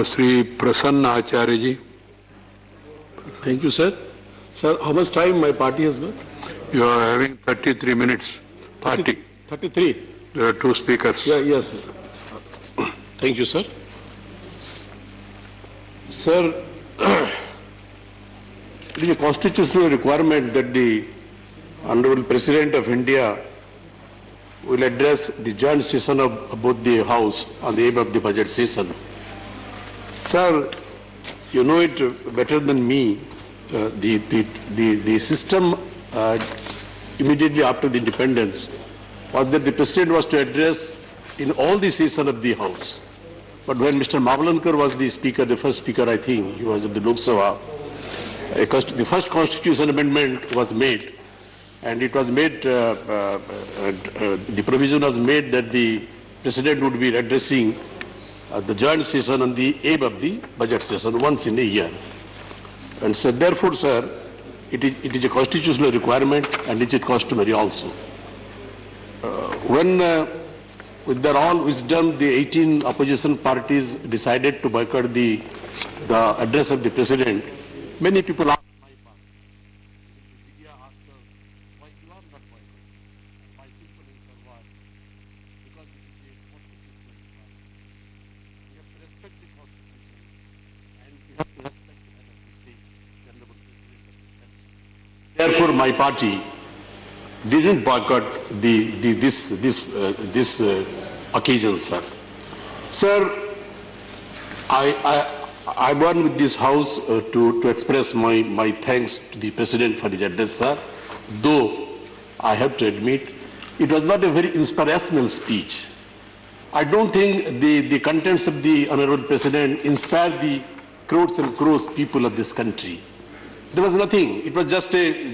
Sri Prasanna Acharya ji. Thank you, sir. Sir, how much time my party has got? You are having 33 minutes. 33. There are two speakers. Yeah, yes, sir. Thank you, sir. Sir, it is a constitutional requirement that the Honorable President of India will address the joint session of both the House on the eve of the budget session. Sir, you know it better than me. The system immediately after the independence was that the President was to address in all the session of the House. But when Mr. Mavlankar was the Speaker, the first Speaker, I think, he was of the Lok Sabha, the first Constitution Amendment was made, and it was made, the provision was made that the President would be addressing the joint session on the eve of the budget session once in a year. And so therefore, sir, it is a constitutional requirement and it is customary also. With their all wisdom, the 18 opposition parties decided to boycott the address of the President. Many people asked my party. The media asked us, why you are not boycotting? My simple answer was, because it is a constitutional requirement. We have to respect the Constitution and we have to respect the head of the state, the Honorable President of this country. Therefore, my party didn't boycott this occasion, sir. Sir, I want with this House to express my thanks to the President for his address, sir. Though I have to admit, it was not a very inspirational speech. I don't think the contents of the Honorable President inspired the crores and crores people of this country. There was nothing. It was just a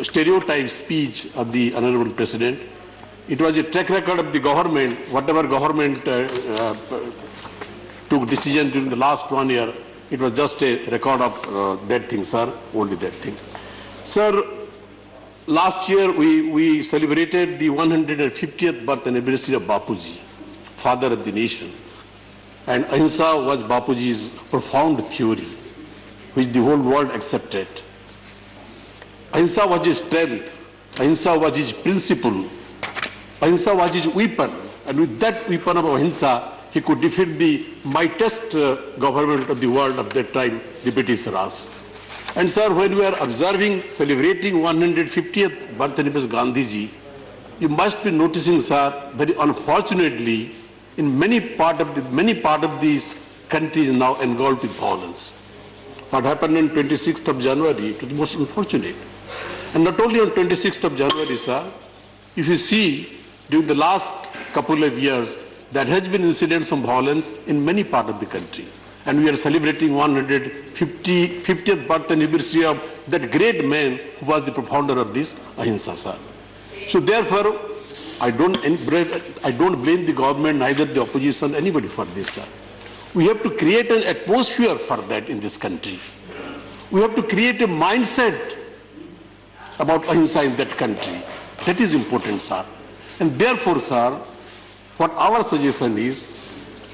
stereotype speech of the Honorable President. It was a track record of the government, whatever government took decision during the last 1 year. It was just a record of that thing, sir, only that thing. Sir, last year we celebrated the 150th birth anniversary of Bapuji, father of the nation. And Ahimsa was Bapuji's profound theory, which the whole world accepted. Ahimsa was his strength, Ahimsa was his principle, Ahimsa was his weapon, and with that weapon of Ahimsa, he could defeat the mightiest government of the world of that time, the British Raj. And sir, when we are observing, celebrating 150th birth anniversary of Gandhiji, you must be noticing, sir, very unfortunately, in many part of these countries now engulfed with violence. What happened on 26th of January, it was most unfortunate. And not only on 26th of January, sir, if you see, during the last couple of years, there has been incidents of violence in many parts of the country. And we are celebrating 150th birth anniversary of that great man who was the profounder of this Ahimsa, sir. So therefore, I don't blame the government, neither the opposition, anybody for this, sir. We have to create an atmosphere for that in this country. We have to create a mindset about Ahimsa in that country. That is important, sir. And therefore, sir, what our suggestion is,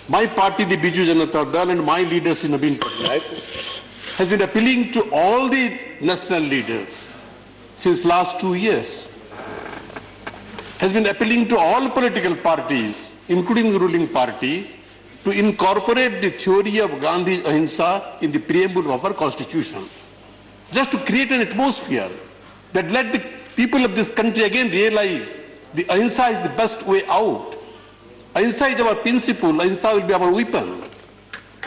my party, the Biju Janata Dal, and my leader, Sri Naveen Patnaik, has been appealing to all the national leaders since last 2 years, has been appealing to all political parties, including the ruling party, to incorporate the theory of Gandhi's Ahimsa in the preamble of our constitution, just to create an atmosphere that let the people of this country again realize the Ahimsa is the best way out. Ahimsa is our principle, Ahimsa will be our weapon.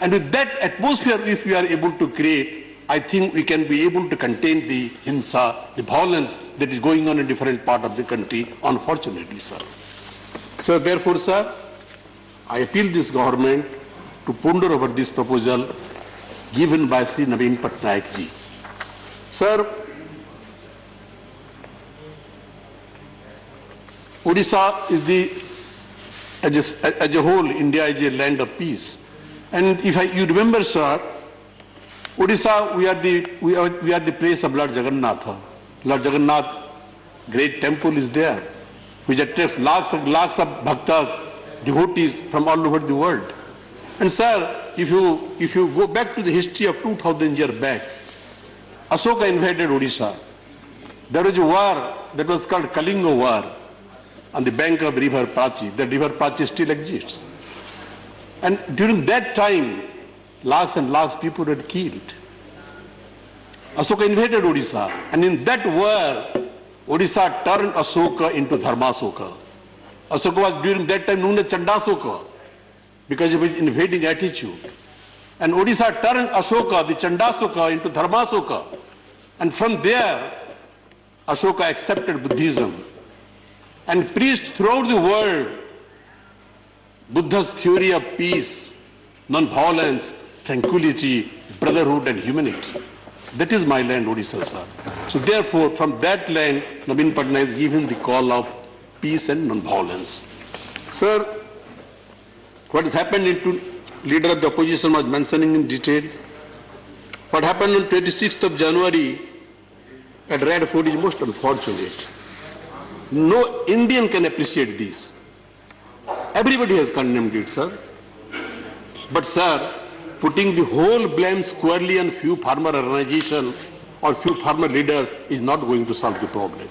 And with that atmosphere, if we are able to create, I think we can be able to contain the Hinsa, the violence that is going on in different parts of the country, unfortunately, sir. So therefore, sir, I appeal this government to ponder over this proposal given by Sri Naveen Patnaik ji. Sir, Odisha is as a whole, India is a land of peace. And if you remember, sir, Odisha, we are the place of Lord Jagannatha. Lord Jagannath, great temple is there, which attracts lakhs of bhaktas, devotees from all over the world. And sir, if you go back to the history of 2000 years back, Ashoka invaded Odisha. There was a war that was called Kalinga War on the bank of river Prachi. The river Prachi still exists. And during that time, lakhs and lakhs of people were killed. Ashoka invaded Odisha, and in that war, Odisha turned Ashoka into Dharmasoka. Ashoka was during that time known as Chandasoka because of his invading attitude. And Odisha turned Ashoka, the Chandasoka, into Dharmasoka. And from there, Ashoka accepted Buddhism and preached throughout the world Buddha's theory of peace, non-violence, tranquility, brotherhood and humanity. That is my land, Odisha, sir. So therefore, from that land, Naveen Patnaik has given the call of peace and non-violence. Sir, what has happened into leader of the opposition was mentioning in detail. What happened on 26th of January at Red Fort is most unfortunate. No Indian can appreciate this. Everybody has condemned it, sir. But sir, putting the whole blame squarely on few farmer organizations or few farmer leaders is not going to solve the problem.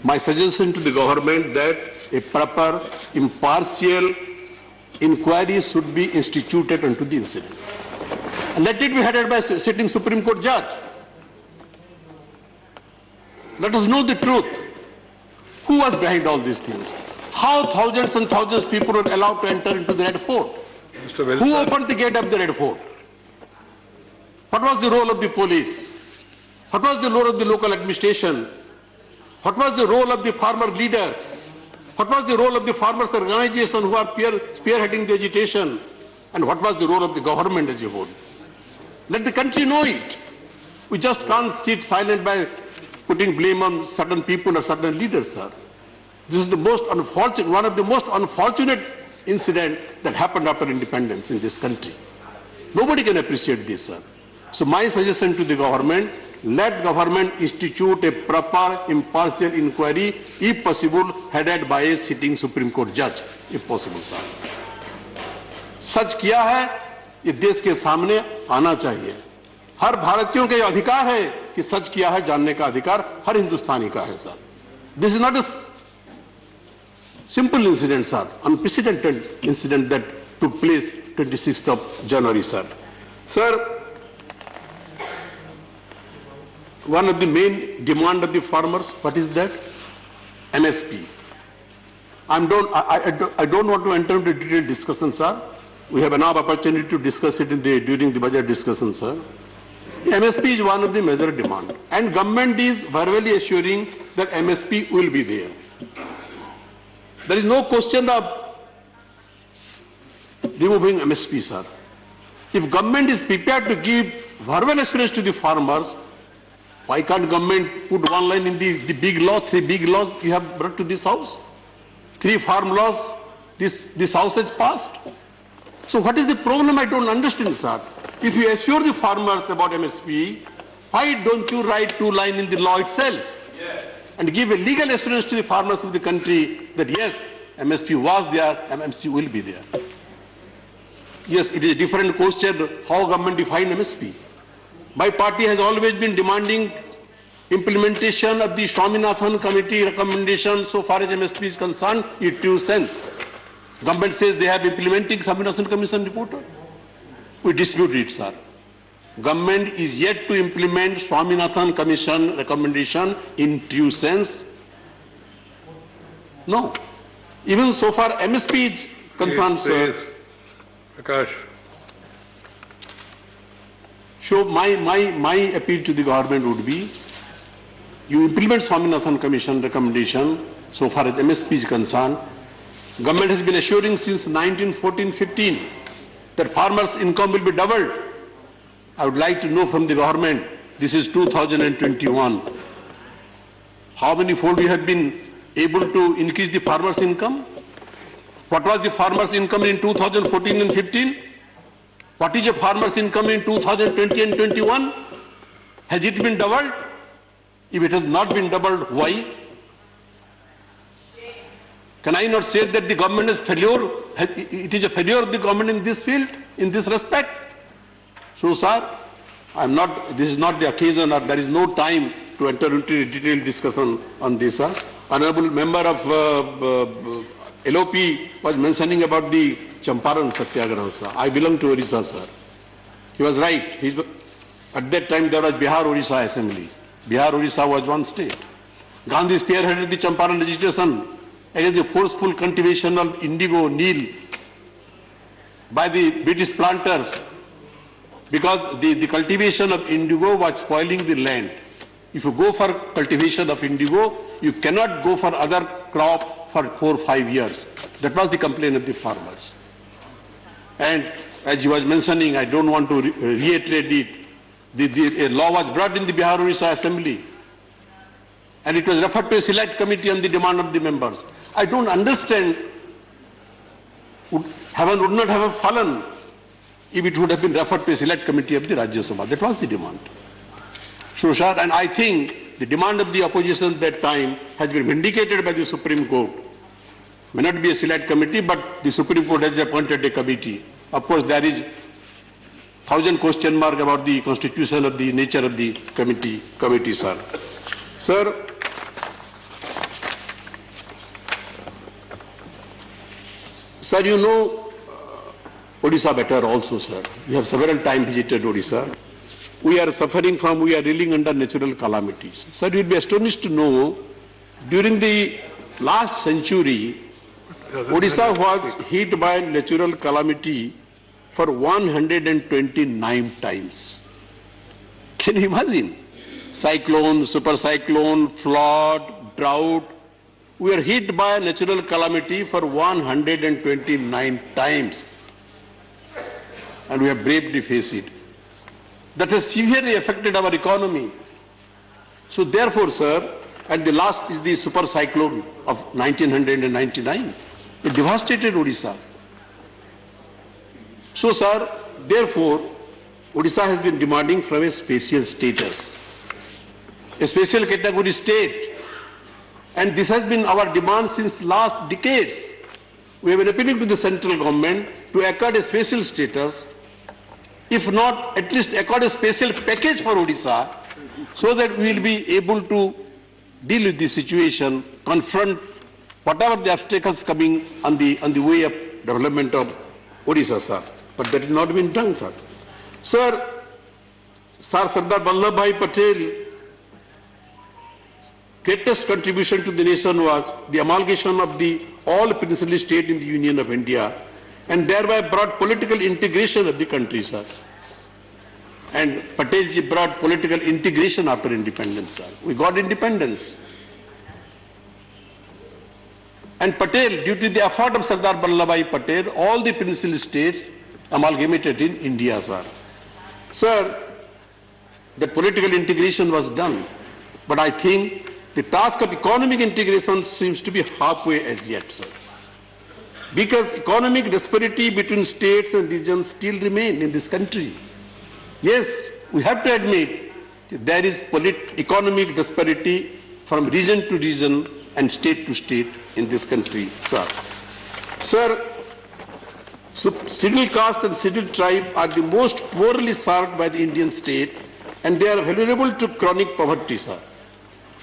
My suggestion to the government that a proper, impartial inquiry should be instituted into the incident. And let it be headed by a sitting Supreme Court judge. Let us know the truth. Who was behind all these things? How thousands and thousands of people were allowed to enter into the Red Fort? Who opened the gate of the Red Fort? What was the role of the police? What was the role of the local administration? What was the role of the farmer leaders? What was the role of the farmers' organization who are spearheading the agitation? And what was the role of the government as a whole? Let the country know it. We just can't sit silent by putting blame on certain people or certain leaders, sir. This is the most unfortunate, one of the most unfortunate incidents that happened after independence in this country. Nobody can appreciate this, sir. So my suggestion to the government, let government institute a proper, impartial inquiry, if possible, headed by a sitting Supreme Court judge, if possible, sir. सच किया है, ये देश के सामने आना चाहिए. हर भारतीयों का ये अधिकार है कि सच किया है जानने का अधिकार हर हिंदुस्तानी का है, sir. This is not a simple incident, sir, unprecedented incident that took place 26th of January, sir. Sir, one of the main demand of the farmers, what is that? MSP. I don't want to enter into detailed discussion, sir. We have enough opportunity to discuss it during the budget discussion, sir. MSP is one of the major demand, and government is verbally assuring that MSP will be there. There is no question of removing MSP, sir. If government is prepared to give verbal assurance to the farmers, why can't government put one line in the big law, 3 big laws you have brought to this house? 3 farm laws this house has passed. So what is the problem? I don't understand, sir. If you assure the farmers about MSP, why don't you write 2 lines in the law itself? Yes. And give a legal assurance to the farmers of the country that yes, MSP was there, MSP will be there. Yes, it is a different question how government define MSP. My party has always been demanding implementation of the Swaminathan Committee recommendation so far as MSP is concerned in true sense. Government says they have implementing Swaminathan Commission report. We dispute it, sir. Government is yet to implement Swaminathan Commission recommendation in true sense. No. Even so far MSP is concerned, sir. Prakash. So my appeal to the government would be, you implement Swaminathan Commission recommendation so far as MSP is concerned. Government has been assuring since 1914-15 that farmers' income will be doubled. I would like to know from the government, this is 2021, how many fold you have been able to increase the farmers' income? What was the farmers' income in 2014 and 15? What is the farmers' income in 2020 and 21? Has it been doubled? If it has not been doubled, why? Can I not say that the government is failure? It is a failure of the government in this field, in this respect? So, sir, this is not the occasion, or there is no time to enter into a detailed discussion on this, sir. Honorable member of LOP was mentioning about the Champaran Satyagraha, sir. I belong to Odisha, sir. He was right. At that time there was Bihar-Odisha Assembly. Bihar-Odisha was one state. Gandhi spearheaded the Champaran agitation against the forceful cultivation of indigo, Neil, by the British planters, because the cultivation of indigo was spoiling the land. If you go for cultivation of indigo, you cannot go for other crop for 4 or 5 years. That was the complaint of the farmers. And as you was mentioning, I don't want to reiterate it, a law was brought in the Bihar-Odisha Assembly, and it was referred to a select committee on the demand of the members. I don't understand, heaven would not have fallen if it would have been referred to a select committee of the Rajya Sabha. That was the demand. So, sir, and I think the demand of the opposition at that time has been vindicated by the Supreme Court. May not be a select committee, but the Supreme Court has appointed a committee. Of course, there is 1,000 question mark about the constitution of the nature of the committee, sir. Sir, you know Odisha better also, sir. We have several times visited Odisha. We are reeling under natural calamities. Sir, you will be astonished to know, during the last century, Odisha was hit by natural calamity for 129 times. Can you imagine? Cyclone, super cyclone, flood, drought. We are hit by a natural calamity for 129 times. And we have bravely faced it. That has severely affected our economy. So therefore, sir, and the last is the super cyclone of 1999. It devastated Odisha. So, sir, therefore, Odisha has been demanding from a special status, a special category state. And this has been our demand since last decades. We have been appealing to the central government to accord a special status, if not at least accord a special package for Odisha, so that we will be able to deal with the situation, confront whatever the obstacles coming on the way of development of Odisha, sir. But that has not been done, sir. Sir, Sardar Vallabhbhai Patel, greatest contribution to the nation was the amalgamation of all princely states in the Union of India, and thereby brought political integration of the country, sir. And Patelji brought political integration after independence, sir. We got independence. And Patel, due to the effort of Sardar Vallabhbhai Patel, all the princely states amalgamated in India, sir. Sir, that political integration was done, but I think the task of economic integration seems to be halfway as yet, sir. Because economic disparity between states and regions still remain in this country. Yes, we have to admit there is economic disparity from region to region and state to state in this country, sir. Sir, scheduled caste and scheduled tribe are the most poorly served by the Indian state, and they are vulnerable to chronic poverty, sir.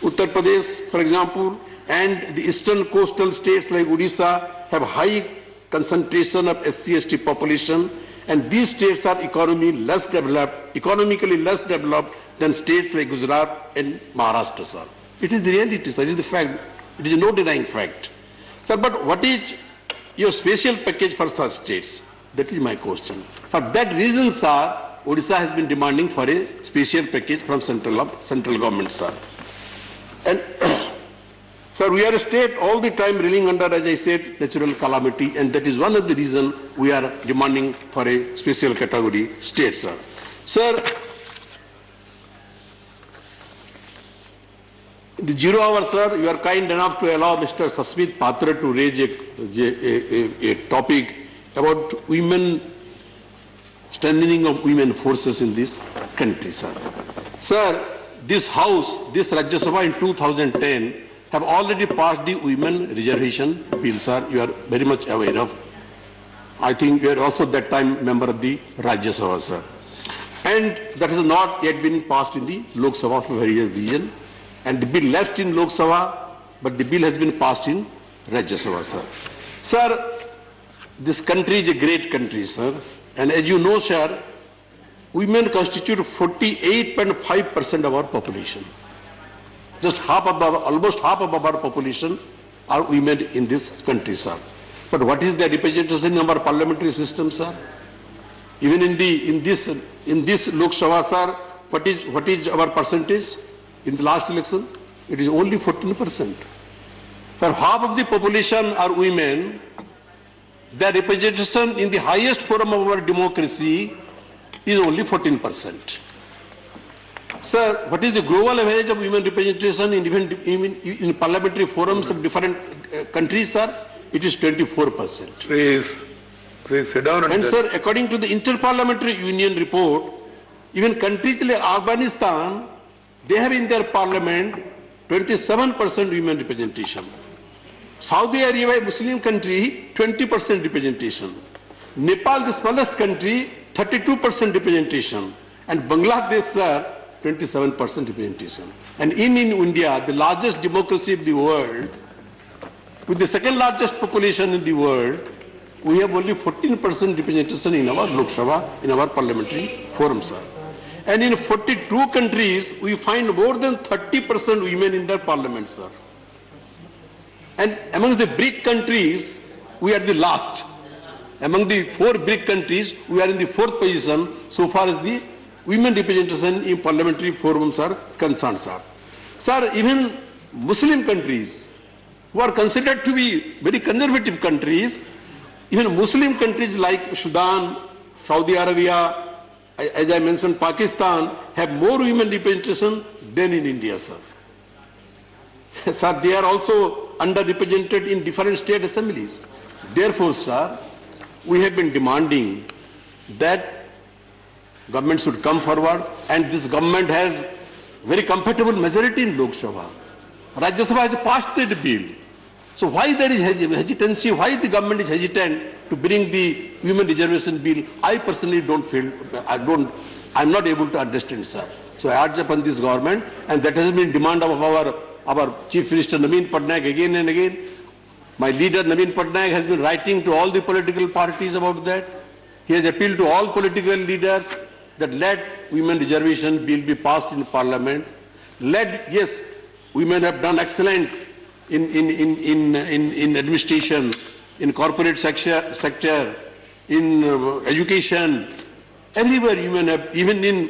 Uttar Pradesh, for example, and the eastern coastal states like Odisha have high concentration of SC/ST population, and these states are economically less developed than states like Gujarat and Maharashtra, sir. It is the reality, sir. It is the fact. It is no denying fact. Sir, but what is your special package for such states? That is my question. For that reason, sir, Odisha has been demanding for a special package from central government, sir. And sir, we are a state all the time reeling under, as I said, natural calamity, and that is one of the reasons we are demanding for a special category state, sir. Sir, in the 0 hour, sir, you are kind enough to allow Mr. Sasmit Patra to raise a topic about women, strengthening of women forces in this country, sir. Sir, this House, this Rajya Sabha in 2010 have already passed the women reservation bill, sir. You are very much aware of. I think you are also that time member of the Rajya Sabha, sir. And that has not yet been passed in the Lok Sabha for various reasons. And the bill left in Lok Sabha, but the bill has been passed in Rajya Sabha, sir. Sir, this country is a great country, sir. And as you know, sir, women constitute 48.5% of our population. Just almost half of our population are women in this country, sir. But what is the representation in our parliamentary system, sir? Even in this Lok Sabha, sir, what is our percentage in the last election? It is only 14%. For half of the population are women, their representation in the highest forum of our democracy is only 14%. Sir, what is the global average of women representation in parliamentary forums of different countries, sir? It is 24%. Please sit down. And sir, according to the Inter-Parliamentary Union report, even countries like Afghanistan, they have in their parliament 27% women representation. Saudi Arabia, a Muslim country, 20% representation. Nepal, the smallest country, 32% representation. And Bangladesh, sir, 27% representation. And in India, the largest democracy of the world, with the second largest population in the world, we have only 14% representation in our Lok Sabha, in our parliamentary forum, sir. And in 42 countries, we find more than 30% women in their parliament, sir. And amongst the BRIC countries, we are the last. Among the 4 BRIC countries, we are in the 4th position so far as the women representation in parliamentary forums are concerned, sir. Sir, even Muslim countries, who are considered to be very conservative countries, even Muslim countries like Sudan, Saudi Arabia, as I mentioned, Pakistan, have more women representation than in India, sir. Sir, they are also underrepresented in different state assemblies. Therefore, sir, we have been demanding that government should come forward, and this government has very comfortable majority in Lok Sabha. Rajya Sabha has passed that bill. So why there is hesitancy, why the government is hesitant to bring the women reservation bill? I personally I'm not able to understand, sir. So I urge upon this government, and that has been demand of our Chief Minister Naveen Patnaik again and again. My leader Naveen Patnaik has been writing to all the political parties about that. He has appealed to all political leaders that let women reservation bill be passed in parliament. Yes, women have done excellent in administration, in corporate sector, in education, everywhere women have, even in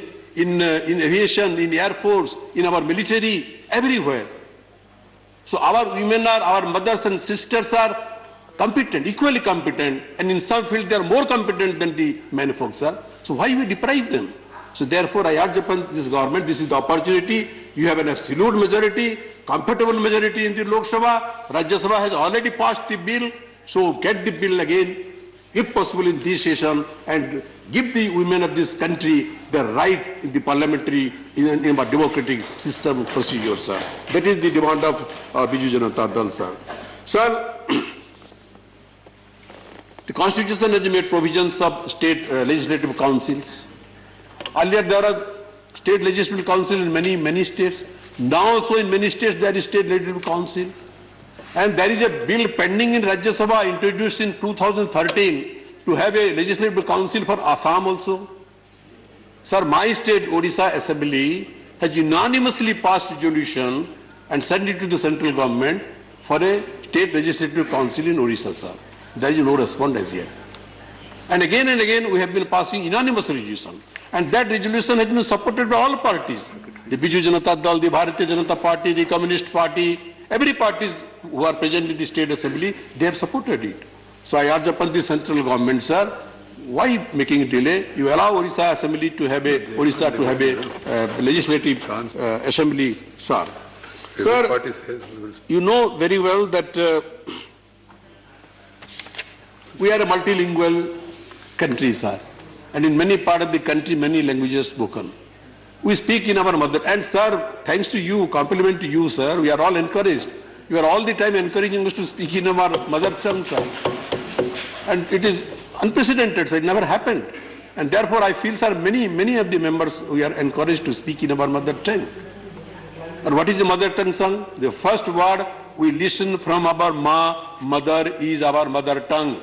aviation, in air force, in our military, everywhere. So our women our mothers and sisters are competent, equally competent, and in some field they are more competent than the men folks are. So why we deprive them? So therefore I urge upon this government, this is the opportunity. You have an absolute majority, comfortable majority in the Lok Sabha. Rajya Sabha has already passed the bill. So get the bill again, if possible in this session, and give the women of this country the right in the parliamentary, in our democratic system procedure, sir. That is the demand of Biju Janata Dal, sir. Sir, the Constitution has made provisions of state legislative councils. Earlier there are state legislative council in many states. Now also in many states there is state legislative council. And there is a bill pending in Rajya Sabha introduced in 2013 to have a legislative council for Assam also. Sir, my state Odisha Assembly has unanimously passed resolution and sent it to the central government for a state legislative council in Odisha, sir. There is no response as yet. And again we have been passing unanimous resolution. And that resolution has been supported by all parties. The Biju Janata Dal, the Bharatiya Janata Party, the Communist Party, every parties who are present in the state assembly, they have supported it. So I urge upon the central government, sir, why making a delay? You allow Odisha assembly to have a legislative assembly, sir. Sir, you know very well that we are a multilingual country, sir. And in many parts of the country, many languages spoken. We speak in our mother. And sir, thanks to you, compliment to you, sir, we are all encouraged. You are all the time encouraging us to speak in our mother tongue, sir. And it is unprecedented, sir. It never happened. And therefore, I feel, sir, many of the members, we are encouraged to speak in our mother tongue. And what is the mother tongue, sir? The first word we listen from our mother is our mother tongue.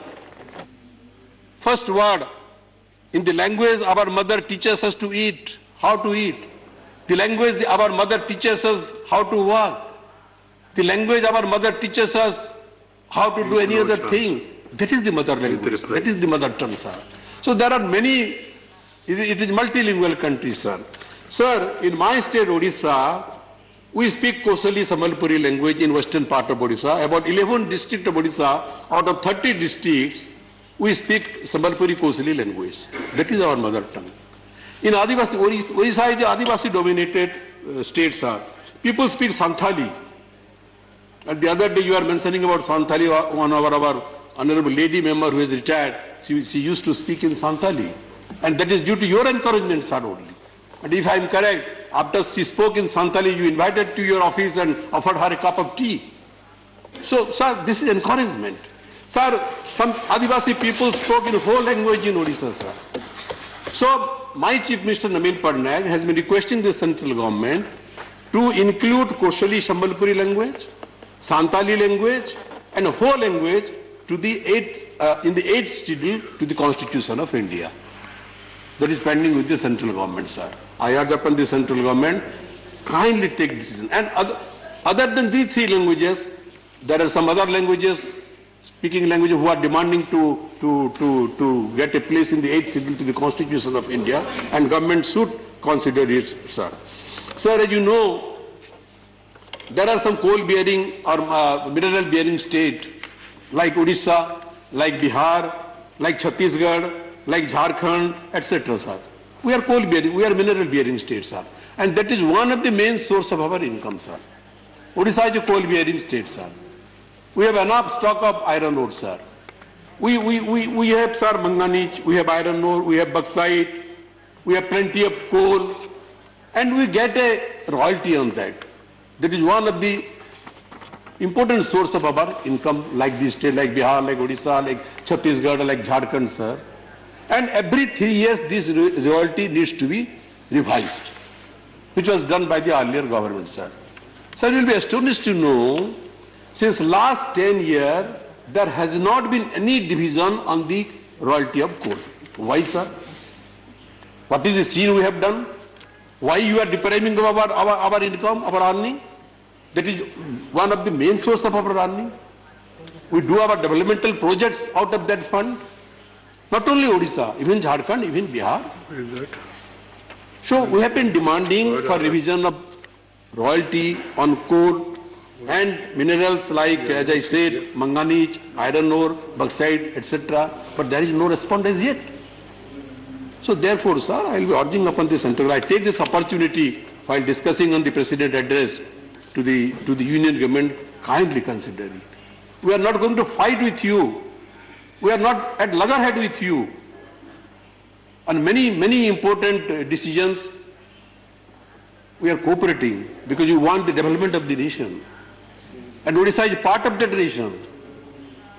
First word, in the language our mother teaches us to eat, how to eat. The language our mother teaches us how to walk. The language our mother teaches us how to do any other thing. That is the mother language. That is the mother tongue, sir. So there are many, it is multilingual country, sir. Sir, in my state, Odisha, we speak Kosali Sambalpuri language in western part of Odisha. About 11 districts of Odisha, out of 30 districts, we speak Sambalpuri Kosali language. That is our mother tongue. In Adivasi, Odisha is an Adivasi dominated state, sir. People speak Santhali. And the other day you are mentioning about Santhali, one of our honorable lady member who is retired, she used to speak in Santhali. And that is due to your encouragement, sir, only. And if I am correct, after she spoke in Santhali, you invited to your office and offered her a cup of tea. So, sir, this is encouragement. Sir, some Adivasi people spoke in whole language in Odisha, sir. So, my Chief Minister Naveen Patnaik has been requesting the central government to include Kosali Sambalpuri language, Santali language, and a whole language to the in the 8th schedule to the Constitution of India. That is pending with the central government, sir. I urge upon the central government, kindly take decision. And other than these 3 languages, there are some other languages, speaking languages who are demanding to get a place in the 8th schedule to the Constitution of India, and government should consider it, sir. Sir, as you know, there are some coal-bearing or mineral-bearing states like Odisha, like Bihar, like Chhattisgarh, like Jharkhand, etc., sir. We are coal-bearing, we are mineral-bearing states, sir. And that is one of the main source of our income, sir. Odisha is a coal-bearing state, sir. We have enough stock of iron ore, sir. We have, sir, manganese, we have iron ore, we have bauxite, we have plenty of coal, and we get a royalty on that. That is one of the important source of our income, like this state, like Bihar, like Odisha, like Chhattisgarh, like Jharkhand, sir. And every 3 years, this royalty needs to be revised, which was done by the earlier government, sir. Sir, you will be astonished to know, since last 10 years, there has not been any division on the royalty of coal. Why, sir? What is the sin we have done? Why you are depriving of our income, our earning? That is one of the main source of our earning. We do our developmental projects out of that fund. Not only Odisha, even Jharkhand, even Bihar. So we have been demanding for revision of royalty on coal and minerals like, as I said, manganese, iron ore, bauxite, etc. But there is no response as yet. So therefore, sir, I will be urging upon the central. I take this opportunity while discussing on the President address to the Union government, kindly consider it. We are not going to fight with you. We are not at loggerhead with you. On many important decisions, we are cooperating because you want the development of the nation. And Odisha is part of that nation.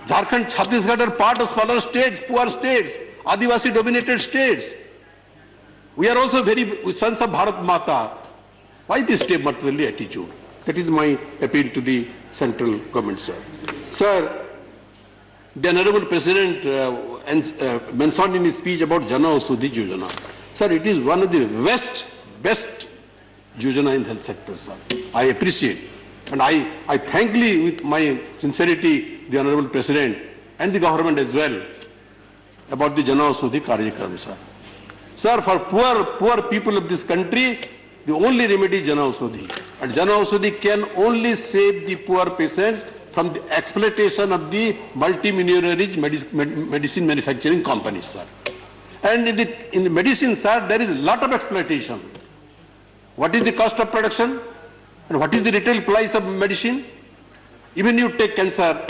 Jharkhand, Chhattisgarh are part of smaller states, poor states, Adivasi dominated states. We are also very sons of Bharat Mata. Why this state-motherly attitude? That is my appeal to the central government, sir. Sir, the Honorable President mentioned in his speech about Jana Aushadhi Yojana. Sir, it is one of the best Yojana in the health sector, sir. I appreciate. And I thankfully, with my sincerity, the Honorable President and the government as well, about the Jana Aushadhi Karyakram, sir. Sir, for poor people of this country, the only remedy is Jana Aushadhi. And Jana Aushadhi can only save the poor patients from the exploitation of the multimillionaire medicine manufacturing companies, sir. And in the medicine, sir, there is a lot of exploitation. What is the cost of production? And what is the retail price of medicine? Even you take cancer,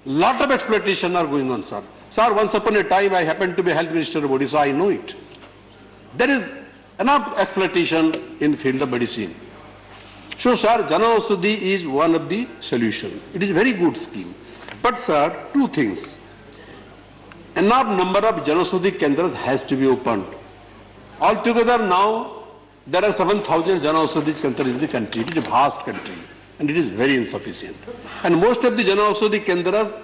lot of exploitation are going on, sir. Sir, once upon a time, I happened to be health minister of Odisha, I know it. There is enough exploitation in the field of medicine. So, sir, Jana Aushadhi is one of the solution. It is a very good scheme. But, sir, two things. Enough number of Jana Aushadhi Kendras has to be opened. Altogether now, there are 7,000 Jana Aushadhi Kendras in the country. It is a vast country and it is very insufficient. And most of the Jana Aushadhi Kendras,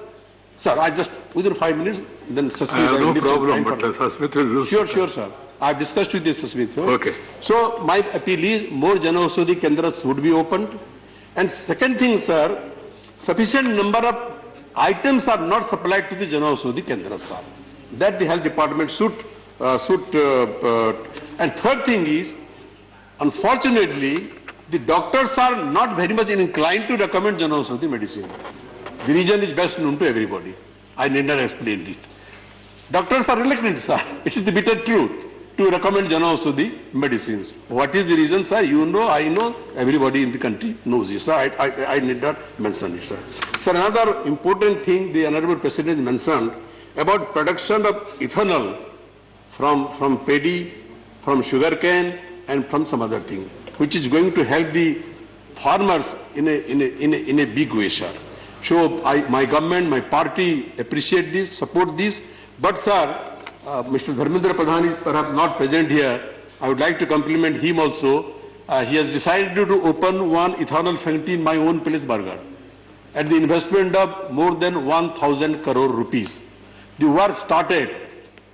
sir, I just, within 5 minutes, then I Sasmit, have no will give some problem, time but for- Sasmit will lose. Sure, sir. I've discussed with this Sasmit, sir. Okay. So my appeal is more Jana Aushadhi Kendras would be opened. And second thing, sir, sufficient number of items are not supplied to the Jana Aushadhi Kendras, sir. That the health department should. And third thing is, unfortunately, the doctors are not very much inclined to recommend Jana Aushadhi medicine. The reason is best known to everybody. I need not explain it. Doctors are reluctant, sir. It is the bitter truth to recommend Jana Aushadhi medicines. What is the reason, sir? You know, I know, everybody in the country knows it, sir. I need not mention it, sir. Sir, another important thing the Honorable President mentioned about production of ethanol from paddy, from sugarcane, and from some other thing, which is going to help the farmers in a big way, sir. So my government, my party appreciate this, support this. But, sir, Mr. Dharmendra Pradhan is perhaps not present here. I would like to compliment him also. He has decided to open one ethanol factory in my own place, Bargarh, at the investment of more than 1,000 crore rupees. The work started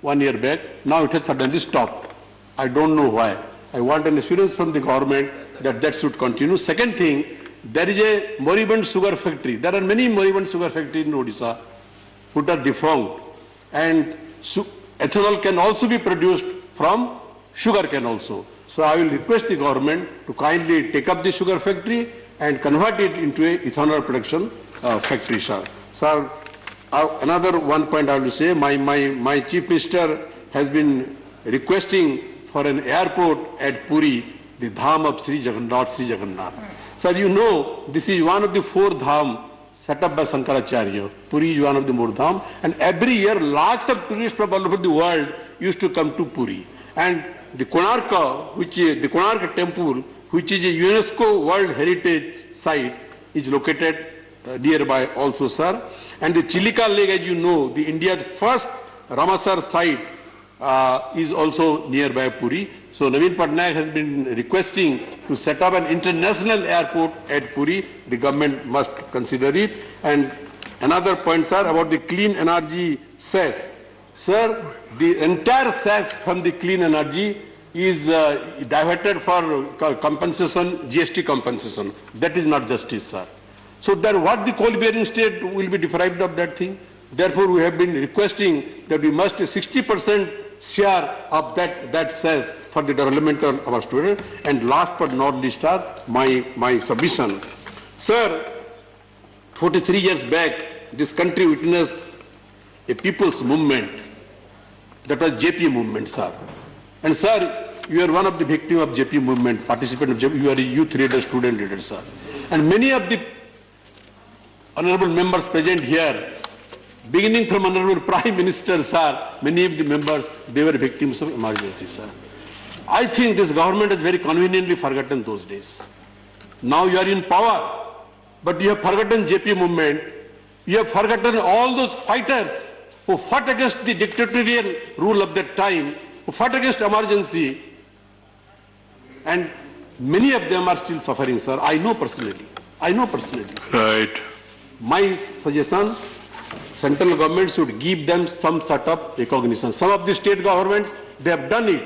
1 year back. Now it has suddenly stopped. I don't know why. I want an assurance from the government that that should continue. Second thing, there is a moribund sugar factory. There are many moribund sugar factories in Odisha which are defunct. And ethanol can also be produced from sugar cane also. So I will request the government to kindly take up the sugar factory and convert it into a ethanol production factory, sir. Sir, another one point I will say, my chief minister has been requesting for an airport at Puri, the Dham of Sri Jagannath. Sir, you know, this is one of the 4 Dham set up by Shankaracharya. Puri is one of the more Dham. And every year, lakhs of tourists from all over the world used to come to Puri. And the Konarka, the Konark temple, which is a UNESCO World Heritage Site, is located nearby also, sir. And the Chilika Lake, as you know, the India's first Ramsar site is also nearby Puri. So Naveen Patnaik has been requesting to set up an international airport at Puri. The government must consider it. And another point, sir, about the clean energy cess. Sir, the entire cess from the clean energy is diverted for compensation, GST compensation. That is not justice, sir. So then what the coal-bearing state will be deprived of that thing? Therefore, we have been requesting that we must 60% share of that cess for the development of our students. And last but not least, sir, my submission. Sir, 43 years back, this country witnessed a people's movement. That was JP movement, sir. And sir, you are one of the victims of JP movement, participant of JP. You are a youth leader, student leader, sir. And many of the honorable members present here, beginning from Honorable Prime Minister, sir, many of the members, they were victims of emergency, sir. I think this government has very conveniently forgotten those days. Now you are in power, but you have forgotten JP movement. You have forgotten all those fighters who fought against the dictatorial rule of that time, who fought against emergency, and many of them are still suffering, sir. I know personally. Right. My suggestion, central government should give them some sort of recognition. Some of the state governments, they have done it.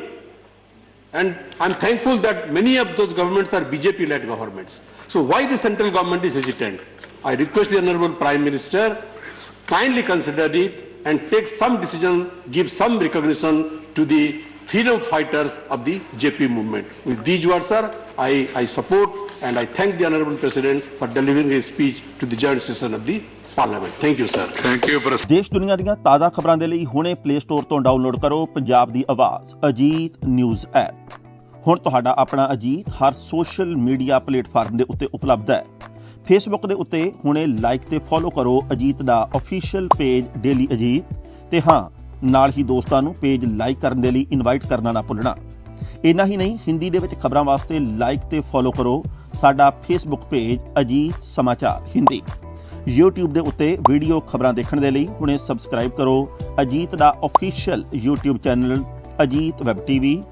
And I'm thankful that many of those governments are BJP-led governments. So why the central government is hesitant? I request the Honorable Prime Minister kindly consider it and take some decision, give some recognition to the freedom fighters of the JP movement. With these words, sir, I support and I thank the Honorable President for delivering his speech to the joint session of the Parliament. Thank you, sir. Thank you, President. ਦੇਸ਼ ਦੁਨੀਆ ਦੀਆਂ ਤਾਜ਼ਾ ਖਬਰਾਂ ਦੇ ਲਈ ਹੁਣੇ play store ਤੋਂ download ਕਰੋ ਪੰਜਾਬ ਦੀ ਆਵਾਜ਼ ਅਜੀਤ ਨਿਊਜ਼ ਐਪ। ਹੁਣ ਤੁਹਾਡਾ ਆਪਣਾ ਅਜੀਤ ਹਰ ਸੋਸ਼ਲ ਮੀਡੀਆ ਪਲੇਟਫਾਰਮ ਦੇ ਉੱਤੇ ਉਪਲਬਧ ਹੈ। ਫੇਸਬੁੱਕ ਦੇ ਉੱਤੇ ਹੁਣੇ ਲਾਈਕ ਤੇ ਫੋਲੋ ਕਰੋ ਅਜੀਤ ਦਾ ਅਫੀਸ਼ੀਅਲ ਪੇਜ ਡੇਲੀ ਅਜੀਤ ਤੇ ਹਾਂ ਨਾਲ ਹੀ ਦੋਸਤਾਂ ਨੂੰ ਪੇਜ ਲਾਈਕ ਕਰਨ ਦੇ ਲਈ ਇਨਵਾਈਟ ਕਰਨਾ ਨਾ ਭੁੱਲਣਾ। ਇੰਨਾ ਹੀ ਨਹੀਂ, ਹਿੰਦੀ ਦੇ ਵਿੱਚ ਖਬਰਾਂ ਵਾਸਤੇ ਲਾਈਕ ਤੇ ਫੋਲੋ ਕਰੋ ਸਾਡਾ ਫੇਸਬੁੱਕ ਪੇਜ ਅਜੀਤ ਸਮਾਚਾਰ ਹਿੰਦੀ। YouTube ਦੇ ਉੱਤੇ ਵੀਡੀਓ ਖਬਰਾਂ ਦੇਖਣ ਦੇ ਲਈ ਹੁਣੇ ਸਬਸਕ੍ਰਾਈਬ ਕਰੋ ਅਜੀਤ ਦਾ official YouTube channel Ajit web TV.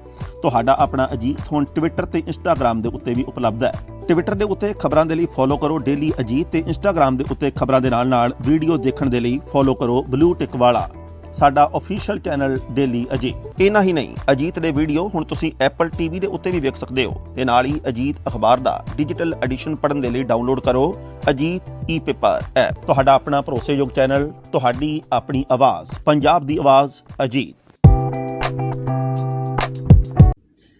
ਤੁਹਾਡਾ ਆਪਣਾ ਅਜੀਤ ਹੁਣ ਟਵਿੱਟਰ ਤੇ ਇੰਸਟਾਗ੍ਰਾਮ ਦੇ ਉੱਤੇ ਵੀ ਉਪਲਬਧ ਹੈ। ਟਵਿੱਟਰ ਦੇ ਉੱਤੇ ਖਬਰਾਂ ਦੇ ਲਈ ਫੋਲੋ ਕਰੋ ਡੇਲੀ ਅਜੀਤ ਤੇ ਇੰਸਟਾਗ੍ਰਾਮ ਦੇ ਉੱਤੇ ਖਬਰਾਂ ਦੇ ਨਾਲ ਵੀਡੀਓ ਦੇਖਣ ਦੇ ਲਈ ਫੋਲੋ ਕਰੋ ਬਲੂ ਟਿਕ ਵਾਲਾ ਸਾਡਾ ਆਫੀਸ਼ੀਅਲ ਚੈਨਲ ਡੇਲੀ ਅਜੀਤ। ਇੰਨਾ ਹੀ ਨਹੀਂ, ਅਜੀਤ ਦੇ ਵੀਡੀਓ ਹੁਣ ਤੁਸੀਂ ਐਪਲ ਟੀਵੀ ਦੇ ਉੱਤੇ ਵੀ ਵੇਖ ਸਕਦੇ ਹੋ ਤੇ ਨਾਲ ਹੀ ਅਜੀਤ ਅਖਬਾਰ ਦਾ ਡਿਜੀਟਲ ਐਡੀਸ਼ਨ ਪੜ੍ਹਨ ਦੇ ਲਈ ਡਾਊਨਲੋਡ ਕਰੋ ਅਜੀਤ ਈ-ਪੇਪਰ ਐਪ। ਤੁਹਾਡਾ ਆਪਣਾ ਭਰੋਸੇਯੋਗ ਚੈਨਲ, ਤੁਹਾਡੀ ਆਪਣੀ ਆਵਾਜ਼, ਪੰਜਾਬ ਦੀ ਆਵਾਜ਼ ਅਜੀਤ।